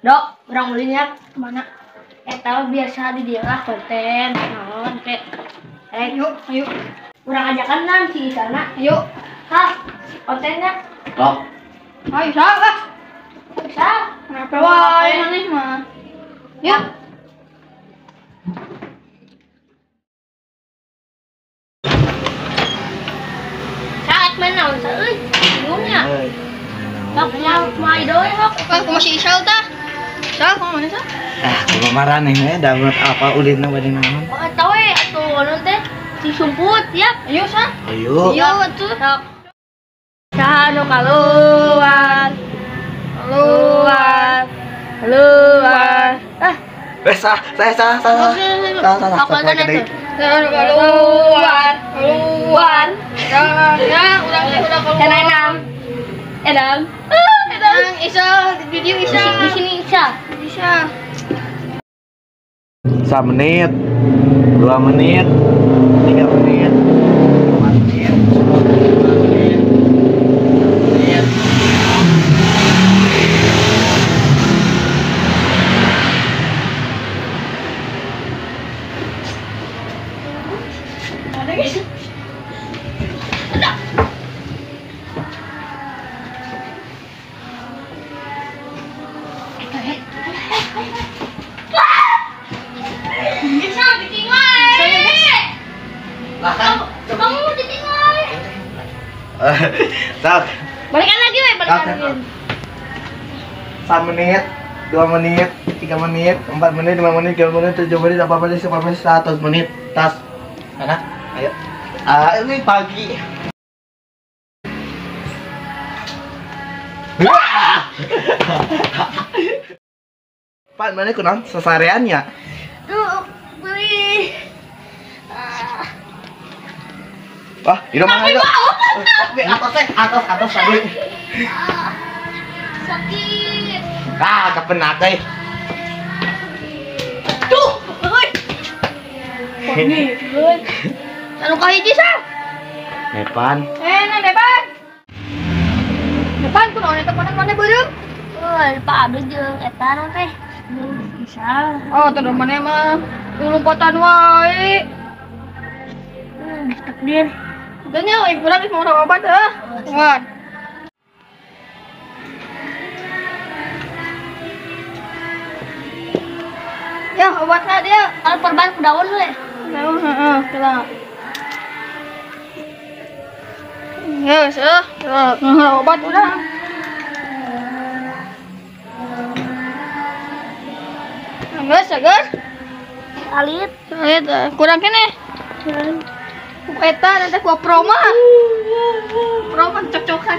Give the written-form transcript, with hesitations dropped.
Dok, orang ulinya kemana? Tahu biasa di dia lah konten, non kayak. Ayo. Kurang ajakan nanti di sana. Ayo. Kontennya. Dok. Ayo, salah. Bisa. Kenapa? Wah, ini mah. Yuk. Saat mana? Bingungnya. Dok, mau idol ya, Dok? Aku masih isal dah. Sal, kamu mana sal? Aku marah nih, dapat apa ulin nama di nama? Oh, tahu ya, atuh nanti si sumput ya. Ayo, Sal. Ayo. Ayo, atuh. Sano keluar. Saya salah. Aku kan itu. Sano keluar. Ya, udah keluar. Edam. Isa, di video Isa. Di sini Isa. 1 menit, 2 menit, 3 menit, 4 menit, 5 menit, 6 menit. Ada guys. Sal, Balikan lagi. 1 menit, 2 menit, 3 menit, 4 menit, 5 menit, 6 menit, 7 menit, 8 menit, 9 menit, 100 menit. Tas. Mana? Ayo. Ini pagi. Pak, mana kunang sesareannya? Tuh, beli. Wah, di rumah aja. Atas tadi. Sakit. Kepenak euy. Tuh, euy. Anu kahiji Sal. Depan. Depan kudu ono temenan mana beureum? Pak abdi jeung eta naon teh. Bisa. Oh, teu mana mah lompatan wae. Takdir. Tanya, kurang mau obat Wan. Ya, obatnya dia perban ke daun dulu ya. Daun, coba. Ya, obat udah. Geus. Alit, kurang kene. Eta nanti gua promo cocok-cocokan